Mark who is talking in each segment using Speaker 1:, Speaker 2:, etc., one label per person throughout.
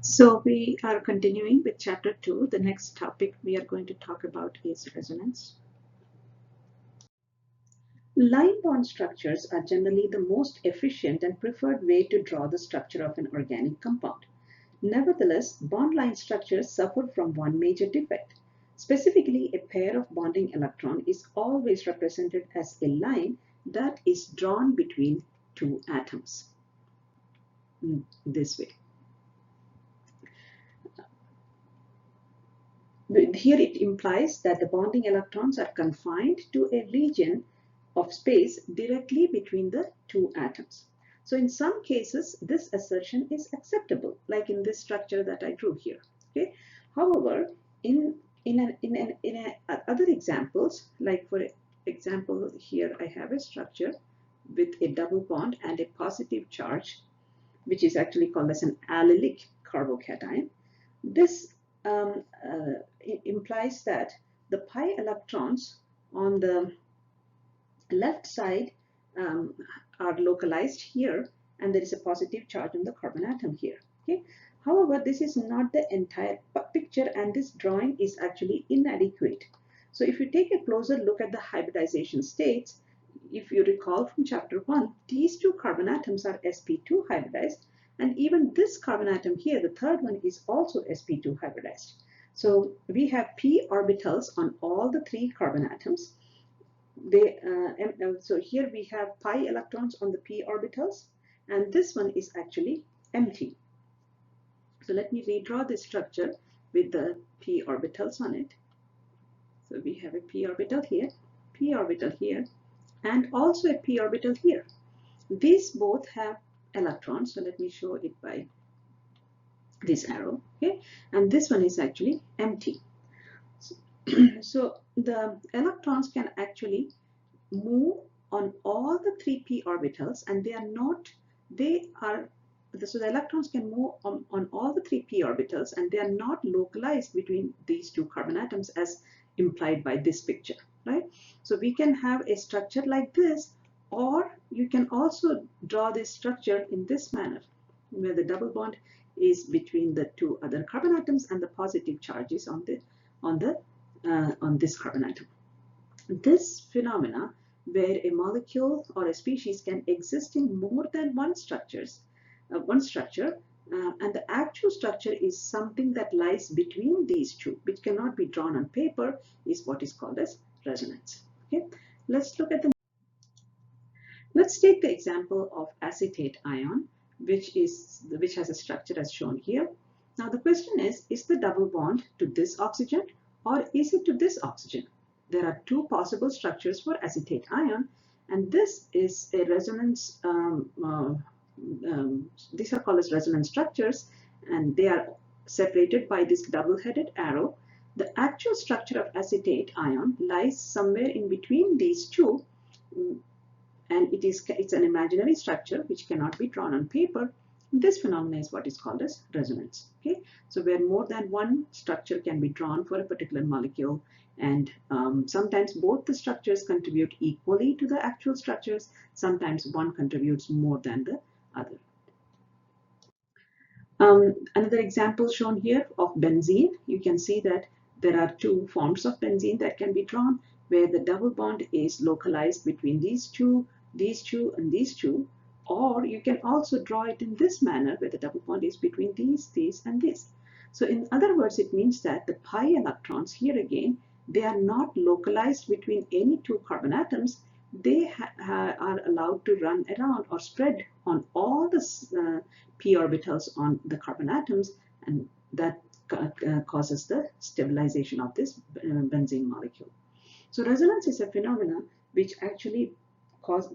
Speaker 1: So we are continuing with chapter 2. The next topic we are going to talk about is resonance. Line bond structures are generally the most efficient and preferred way to draw the structure of an organic compound. Nevertheless, bond line structures suffer from one major defect. Specifically, a pair of bonding electron is always represented as a line that is drawn between two atoms. This way. Here it implies that the bonding electrons are confined to a region of space directly between the two atoms. So in some cases, this assertion is acceptable, like in this structure that I drew here. Okay. However, in other examples, like for example, here I have a structure with a double bond and a positive charge, which is actually called as an allylic carbocation. This implies that the pi electrons on the left side are localized here, and there is a positive charge on the carbon atom here. Okay. However, this is not the entire picture, and this drawing is actually inadequate. So if you take a closer look at the hybridization states, if you recall from chapter 1, these two carbon atoms are sp2 hybridized, and even this carbon atom here, the third one, is also sp2 hybridized. So we have p orbitals on all the three carbon atoms. So here we have pi electrons on the p orbitals, and this one is actually empty. So let me redraw this structure with the p orbitals on it. So we have a p orbital here, and also a p orbital here. These both have electrons, so let me show it by this arrow. Okay, and this one is actually empty. So the electrons can actually move on all the three p orbitals, and so the electrons can move on all the three p orbitals, and they are not localized between these two carbon atoms as implied by this picture, right? So we can have a structure like this, or you can also draw this structure in this manner, where the double bond is between the two other carbon atoms and the positive charge is on this carbon atom. This phenomena, where a molecule or a species can exist in more than one structure, and the actual structure is something that lies between these two, which cannot be drawn on paper, is what is called as resonance. Okay, let's take the example of acetate ion, which has a structure as shown here. Now the question is the double bond to this oxygen, or is it to this oxygen? There are two possible structures for acetate ion, and this is a resonance. These are called as resonance structures, and they are separated by this double-headed arrow. The actual structure of acetate ion lies somewhere in between these two, and it's an imaginary structure which cannot be drawn on paper. This phenomenon is what is called as resonance. Okay, so where more than one structure can be drawn for a particular molecule, and sometimes both the structures contribute equally to the actual structures. Sometimes one contributes more than the other. Another example shown here of benzene. You can see that there are two forms of benzene that can be drawn, where the double bond is localized between these two, and these two. Or you can also draw it in this manner, where the double bond is between these, and this. So in other words, it means that the pi electrons here again, they are not localized between any two carbon atoms. They are allowed to run around or spread on all the p orbitals on the carbon atoms, and that causes the stabilization of this benzene molecule. So resonance is a phenomenon which actually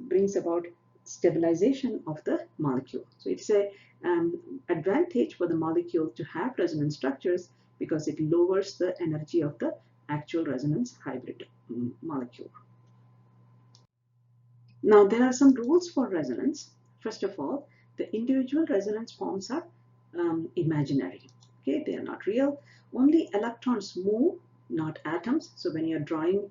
Speaker 1: brings about stabilization of the molecule. So it's a advantage for the molecule to have resonance structures, because it lowers the energy of the actual resonance hybrid molecule. Now there are some rules for resonance. First of all, the individual resonance forms are imaginary. Okay, they are not real. Only electrons move, not atoms. So when you're drawing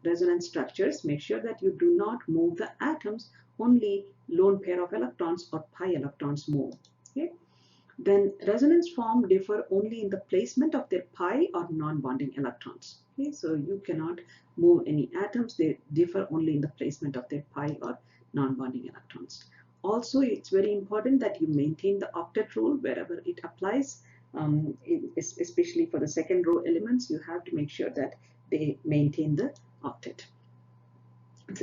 Speaker 1: resonance structures, make sure that you do not move the atoms. Only lone pair of electrons or pi electrons move. Okay? then resonance form differ only in the placement of their pi or non-bonding electrons. Okay, so you cannot move any atoms, they differ only in the placement of their pi or non-bonding electrons. Also, it's very important that you maintain the octet rule wherever it applies, especially for the second row elements. You have to make sure that they maintain the octet.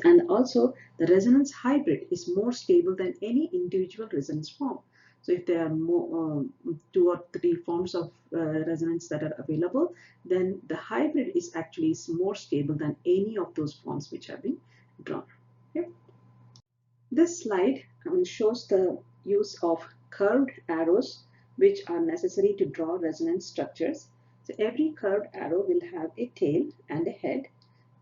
Speaker 1: And also, the resonance hybrid is more stable than any individual resonance form. So if there are more, 2 or 3 forms of resonance that are available, then the hybrid is actually more stable than any of those forms which have been drawn. Okay. This slide shows the use of curved arrows which are necessary to draw resonance structures. So every curved arrow will have a tail and a head.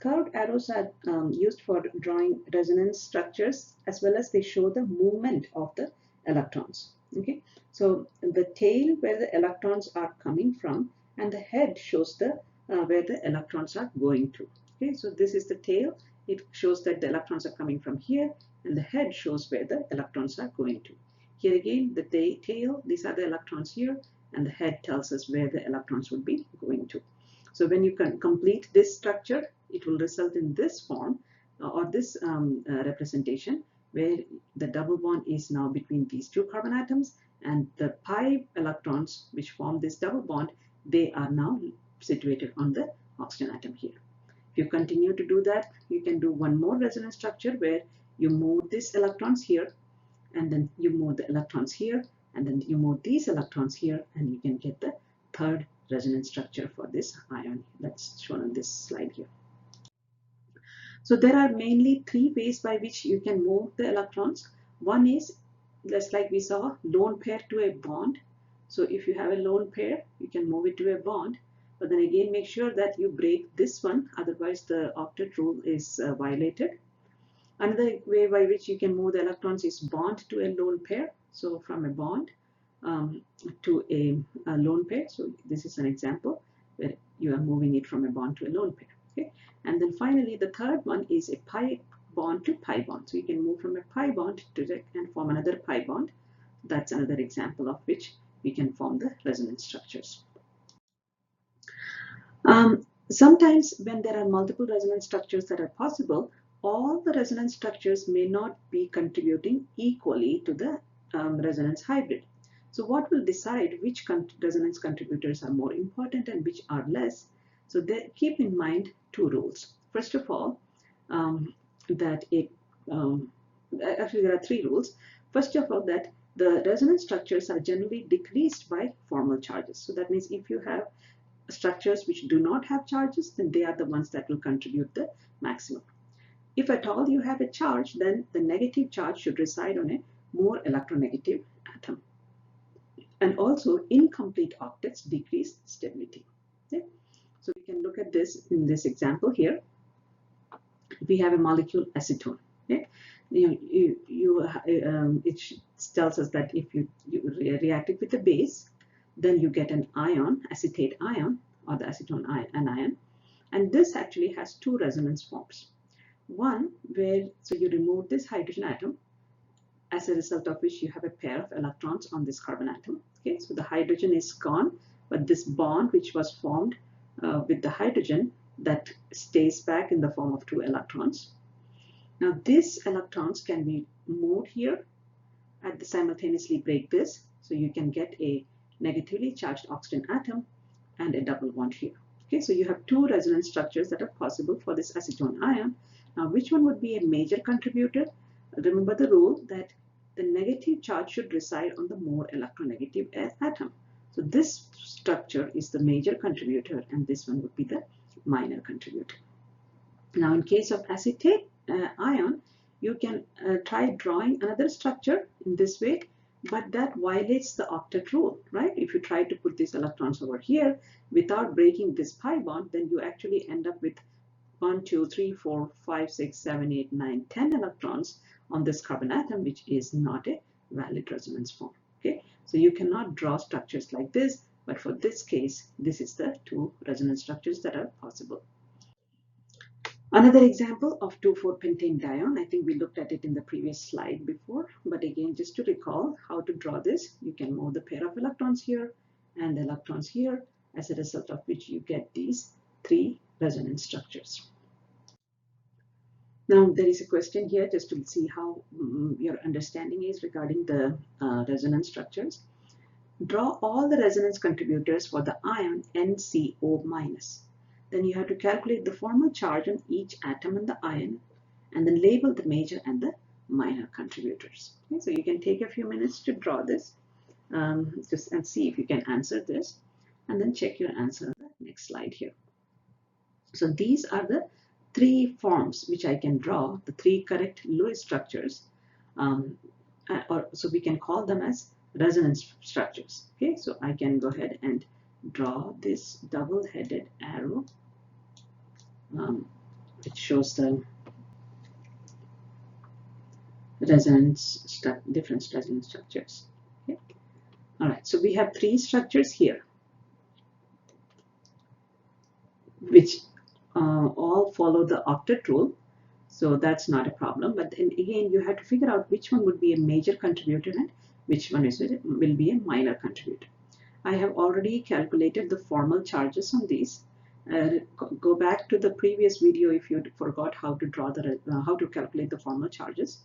Speaker 1: Curved arrows are used for drawing resonance structures, as well as they show the movement of the electrons. Okay, so the tail where the electrons are coming from, and the head shows the where the electrons are going to. Okay, so this is the tail. It shows that the electrons are coming from here, and the head shows where the electrons are going to. Here again, the tail, these are the electrons here, and the head tells us where the electrons would be going to. So when you can complete this structure, it will result in this form or this representation, where the double bond is now between these 2 carbon atoms, and the pi electrons which form this double bond, they are now situated on the oxygen atom here. If you continue to do that, you can do one more resonance structure where you move these electrons here, and then you move the electrons here, and then you move these electrons here, and you can get the third resonance structure for this ion that's shown on this slide here. So there are mainly 3 ways by which you can move the electrons. One is, just like we saw, lone pair to a bond. So if you have a lone pair, you can move it to a bond. But then again, make sure that you break this one, otherwise the octet rule is violated. Another way by which you can move the electrons is bond to a lone pair. So from a bond to a lone pair. So this is an example where you are moving it from a bond to a lone pair. Okay, and then finally the third one is a pi bond to pi bond. So you can move from a pi bond to and form another pi bond. That's another example of which we can form the resonance structures. Sometimes when there are multiple resonance structures that are possible, all the resonance structures may not be contributing equally to the resonance hybrid. So what will decide which resonance contributors are more important and which are less? So keep in mind 2 rules. First of all, actually there are 3 rules. First of all, that the resonance structures are generally decreased by formal charges. So that means if you have structures which do not have charges, then they are the ones that will contribute the maximum. If at all you have a charge, then the negative charge should reside on a more electronegative atom. And also, incomplete octets decrease stability. Okay? So we can look at this in this example here. We have a molecule acetone. Okay? It tells us that if you react it with a base, then you get an ion, acetate ion, or the acetone anion. And this actually has 2 resonance forms. One where, so you remove this hydrogen atom, as a result of which you have a pair of electrons on this carbon atom. Okay, so the hydrogen is gone, but this bond which was formed with the hydrogen, that stays back in the form of 2 electrons. Now these electrons can be moved here and simultaneously break this, so you can get a negatively charged oxygen atom and a double bond here. Okay, so you have 2 resonance structures that are possible for this acetone ion. Now which one would be a major contributor? Remember the rule that the negative charge should reside on the more electronegative atom. So this structure is the major contributor, and this one would be the minor contributor. Now in case of acetate ion, you can try drawing another structure in this way, but that violates the octet rule, right? If you try to put these electrons over here without breaking this pi bond, then you actually end up with 1, 2, 3, 4, 5, 6, 7, 8, 9, 10 electrons on this carbon atom, which is not a valid resonance form. Okay, so you cannot draw structures like this, but for this case, this is the 2 resonance structures that are possible. Another example of 2,4-pentane dione, I think we looked at it in the previous slide before, but again, just to recall how to draw this, you can move the pair of electrons here and the electrons here, as a result of which you get these three resonance structures. Now, there is a question here just to see how your understanding is regarding the resonance structures. Draw all the resonance contributors for the ion NCO-. Then you have to calculate the formal charge on each atom in the ion and then label the major and the minor contributors. Okay, so you can take a few minutes to draw this just and see if you can answer this, and then check your answer on the next slide here. So these are the three forms which I can draw, the three correct Lewis structures, so we can call them as resonance structures. Okay, so I can go ahead and draw this double-headed arrow which shows the different resonance structures. Okay. All right, so we have three structures here which all follow the octet rule, so that's not a problem. But then again, you have to figure out which one would be a major contributor and which one will be a minor contributor. I have already calculated the formal charges on these. Go back to the previous video if you forgot how to draw how to calculate the formal charges.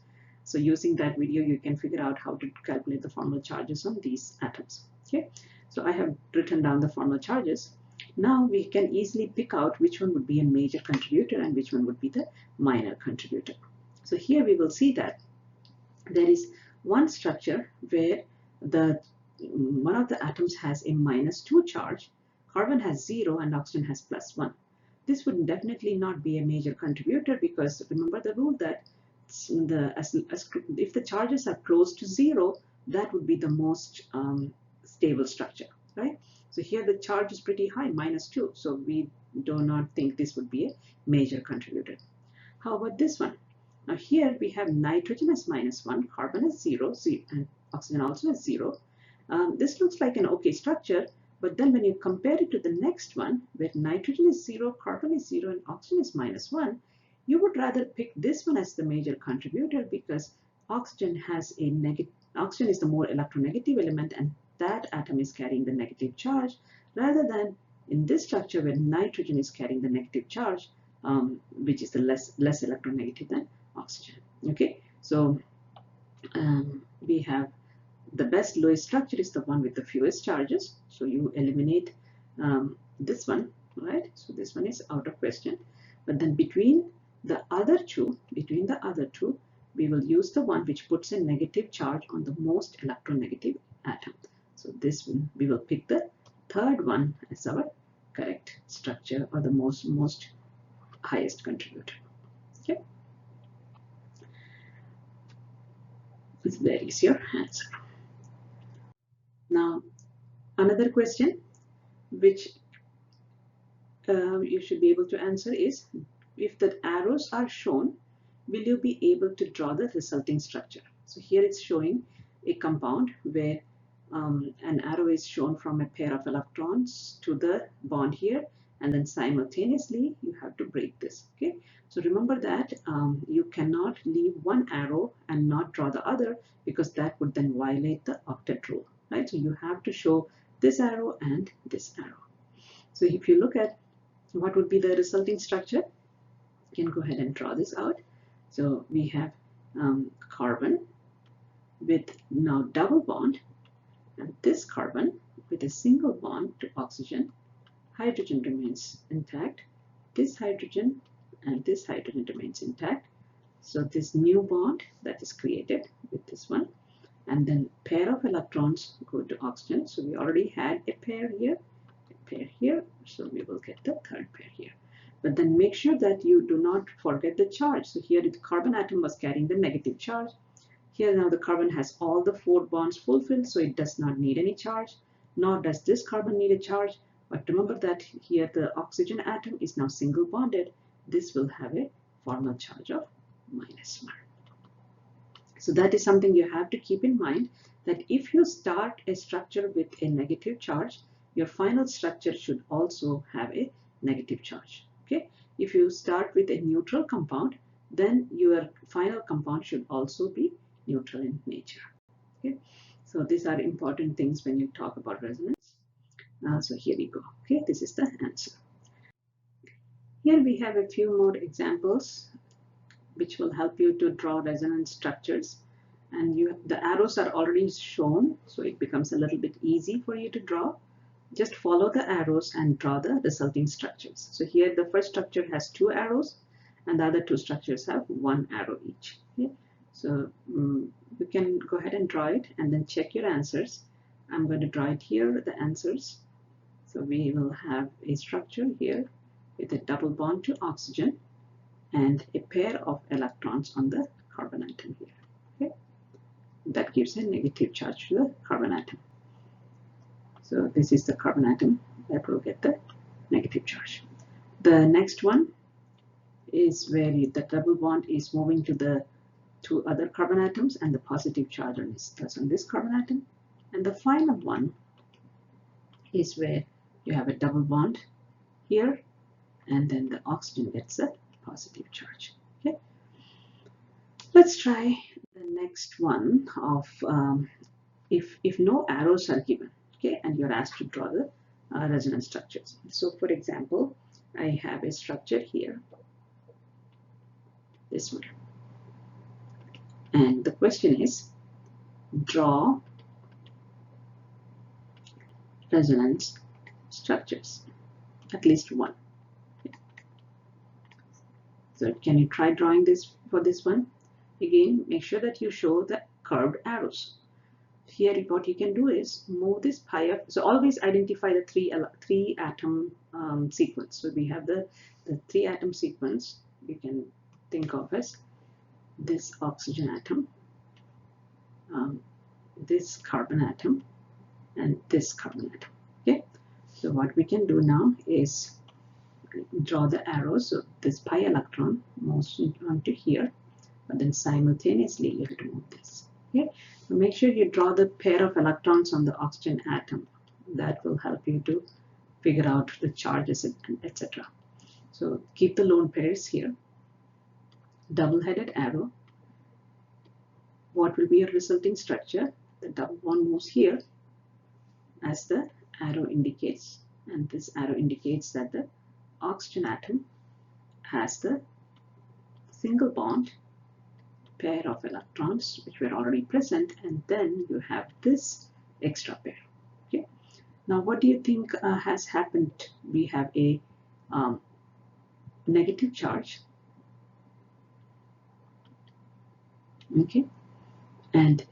Speaker 1: So using that video, you can figure out how to calculate the formal charges on these atoms. Okay, so I have written down the formal charges. Now we can easily pick out which one would be a major contributor and which one would be the minor contributor. So here we will see that there is one structure where one of the atoms has a -2 charge, carbon has 0, and oxygen has +1. This would definitely not be a major contributor, because remember the rule that if the charges are close to 0, that would be the most stable structure, right? So here the charge is pretty high, -2, so we do not think this would be a major contributor. How about this one? Now here we have nitrogen as -1, carbon as 0, and oxygen also as 0. This looks like an okay structure, but then when you compare it to the next one, where nitrogen is 0, carbon is 0, and oxygen is -1, you would rather pick this one as the major contributor, because oxygen is the more electronegative element, and that atom is carrying the negative charge, rather than in this structure where nitrogen is carrying the negative charge, which is the less electronegative than oxygen. Okay, so we have the best Lewis structure is the one with the fewest charges. So you eliminate this one, right? So this one is out of question. But then between the other two, we will use the one which puts a negative charge on the most electronegative atom. So this one, we will pick the third one as our correct structure, or the most highest contributor. Okay, there is your answer. Now, another question which you should be able to answer is, if the arrows are shown, will you be able to draw the resulting structure? So here it's showing a compound where an arrow is shown from a pair of electrons to the bond here, and then simultaneously you have to break this. Okay, so remember that you cannot leave one arrow and not draw the other, because that would then violate the octet rule, right? So you have to show this arrow and this arrow. So if you look at what would be the resulting structure, you can go ahead and draw this out. So we have carbon with now double bond, and this carbon with a single bond to oxygen. Hydrogen remains intact. This hydrogen and this hydrogen remains intact. So this new bond that is created with this one, and then pair of electrons go to oxygen. So we already had a pair here, so we will get the third pair here. But then make sure that you do not forget the charge. So here the carbon atom was carrying the negative charge. Here now the carbon has all the 4 bonds fulfilled, so it does not need any charge, nor does this carbon need a charge. But remember that here the oxygen atom is now single bonded. This will have a formal charge of -1. So that is something you have to keep in mind, that if you start a structure with a negative charge, your final structure should also have a negative charge. Okay, if you start with a neutral compound, then your final compound should also be neutral in nature. Okay, so these are important things when you talk about resonance. So here we go. Okay, this is the answer. Here we have a few more examples which will help you to draw resonance structures, and the arrows are already shown, so it becomes a little bit easy for you to draw. Just follow the arrows and draw the resulting structures. So here the first structure has 2 arrows and the other 2 structures have 1 arrow each. Okay? So you can go ahead and draw it and then check your answers. I'm going to draw it here, the answers. So we will have a structure here with a double bond to oxygen and a pair of electrons on the carbon atom here. Okay? That gives a negative charge to the carbon atom. So this is the carbon atom that will get the negative charge. The next one is where the double bond is moving to the 2 other carbon atoms and the positive charge is on this carbon atom. And the final one is where you have a double bond here and then the oxygen gets a positive charge. Okay. Let's try the next one of if no arrows are given, okay, and you're asked to draw the resonance structures. So for example, I have a structure here, this one, and the question is draw resonance structures, at least one. Okay. So can you try drawing this for this one? Again, make sure that you show the curved arrows. Here what you can do is move this pi up. So always identify the three atom sequence. So we have the 3 atom sequence. You can think of as this oxygen atom, this carbon atom, and this carbon atom. Okay. So what we can do now is draw the arrows. So this pi electron moves onto here, but then simultaneously you have to move this. Okay. So make sure you draw the pair of electrons on the oxygen atom. That will help you to figure out the charges, etc. So keep the lone pairs here. Double-headed arrow. What will be your resulting structure? The double bond moves here as the arrow indicates, and this arrow indicates that the oxygen atom has the single bond pair of electrons which were already present, and then you have this extra pair. Okay. Now what do you think has happened? We have a negative charge. Okay, and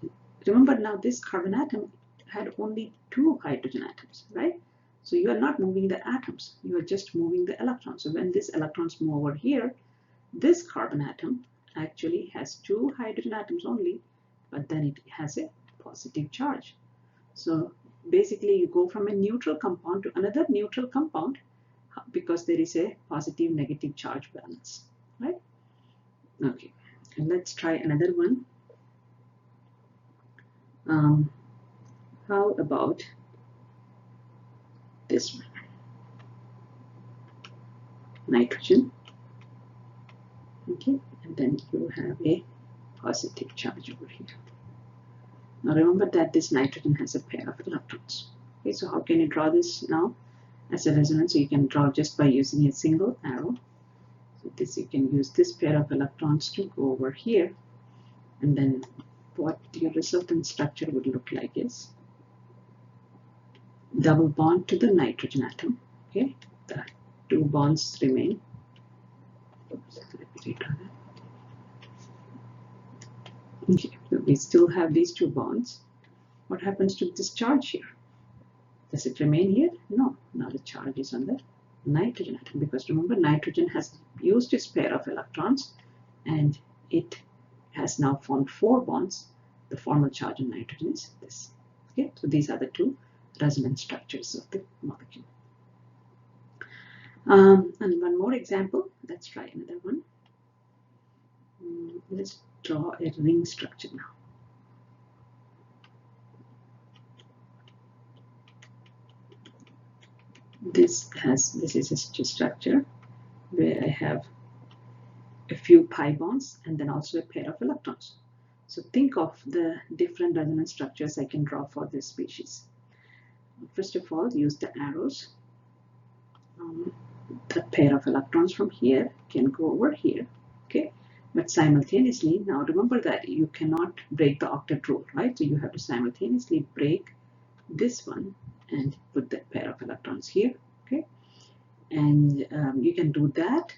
Speaker 1: remember now this carbon atom had only 2 hydrogen atoms, right? So you are not moving the atoms, you are just moving the electrons. So when these electrons move over here, this carbon atom actually has 2 hydrogen atoms only, but then it has a positive charge. So basically you go from a neutral compound to another neutral compound because there is a positive negative charge balance, right? Okay, and let's try another one. How about this one? Nitrogen. Okay, and then you have a positive charge over here. Now remember that this nitrogen has a pair of electrons. Okay, so how can you draw this now as a resonance? So you can draw just by using a single arrow. So this, you can use this pair of electrons to go over here, and then what your resultant structure would look like is double bond to the nitrogen atom. Okay, the 2 bonds remain. Oops, let me redraw that. Okay, so we still have these 2 bonds. What happens to this charge here? Does it remain here? No. Now the charge is on the nitrogen atom, because remember nitrogen has used its pair of electrons and it has now formed 4 bonds. The formal charge on nitrogen is this. Okay, so these are the 2 resonance structures of the molecule. And one more example. Let's try another one. Let's draw a ring structure now. This is such a structure where I have a few pi bonds and then also a pair of electrons. So think of the different resonance structures I can draw for this species. First of all, use the arrows. The pair of electrons from here can go over here, okay? But simultaneously, now remember that you cannot break the octet rule, right? So you have to simultaneously break this one and put the pair of electrons here, okay? And you can do that,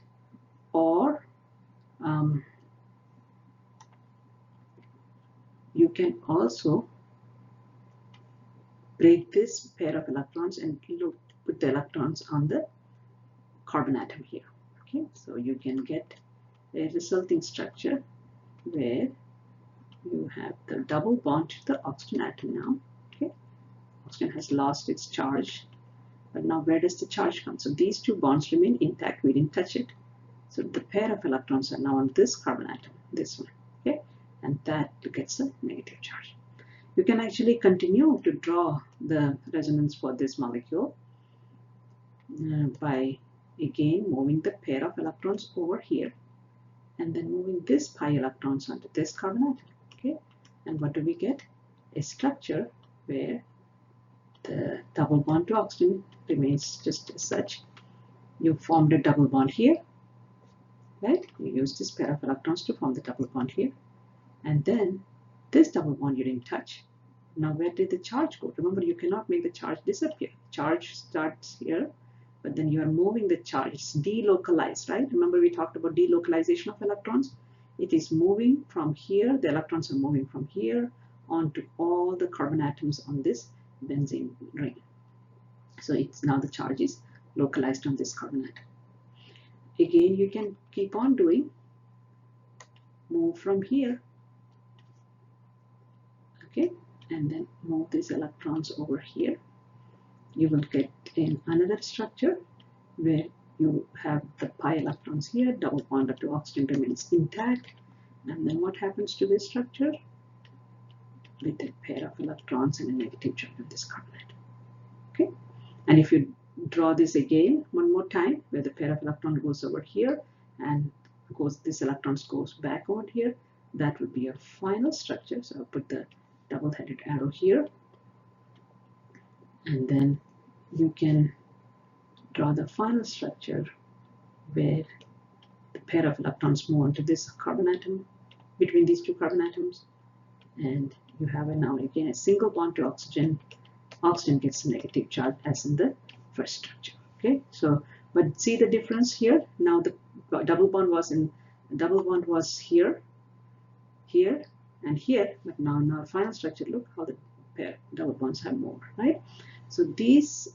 Speaker 1: or you can also break this pair of electrons and put the electrons on the carbon atom here, okay? So you can get a resulting structure where you have the double bond to the oxygen atom now, okay? Oxygen has lost its charge, but now where does the charge come? So these two bonds remain intact, we didn't touch it. So the pair of electrons are now on this carbon atom, this one, okay? And that gets a negative charge. You can actually continue to draw the resonance for this molecule by again moving the pair of electrons over here and then moving this pi electrons onto this carbon atom, okay? And what do we get? A structure where the double bond to oxygen remains just as such. You formed a double bond here, right? You use this pair of electrons to form the double bond here, and then this double bond you didn't touch. Now where did the charge go? Remember, you cannot make the charge disappear. Charge starts here, but then you are moving the charge. It's delocalized, right? Remember we talked about delocalization of electrons. It is moving from here. The electrons are moving from here onto all the carbon atoms on this benzene ring. So it's now the charge is localized on this carbon atom. Again, you can keep on doing. Move from here, okay, and then move these electrons over here. You will get in another structure where you have the pi electrons here, double bond to oxygen remains intact, and then what happens to this structure? With a pair of electrons and a negative charge of this carbon atom, okay? And if you draw this again one more time, where the pair of electron goes over here and this electrons goes back over here, that would be your final structure. So I'll put the double-headed arrow here, and then you can draw the final structure where the pair of electrons move onto this carbon atom, between these two carbon atoms, and you have now again a single bond to oxygen. Oxygen gets a negative charge as in the first structure, okay? So, but see the difference here. Now the double bond was here, here, and here, but now in our final structure, look how the pair double bonds have moved, right? So these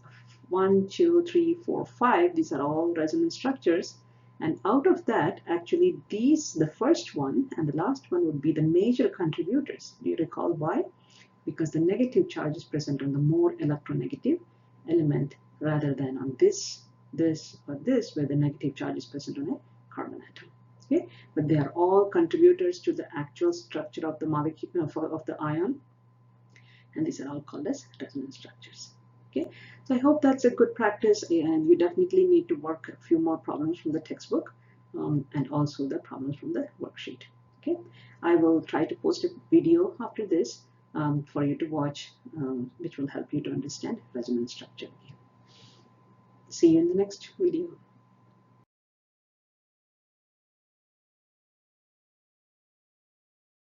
Speaker 1: 1, 2, 3, 4, 5, these are all resonance structures, and out of that, actually the first one and the last one would be the major contributors. Do you recall why? Because the negative charge is present on the more electronegative element rather than on this, or this, where the negative charge is present on a carbon atom. Okay, but they are all contributors to the actual structure of the molecule of the ion, and these are all called as resonance structures. Okay, so I hope that's a good practice, and you definitely need to work a few more problems from the textbook and also the problems from the worksheet. Okay, I will try to post a video after this for you to watch, which will help you to understand resonance structure. See you in the next video.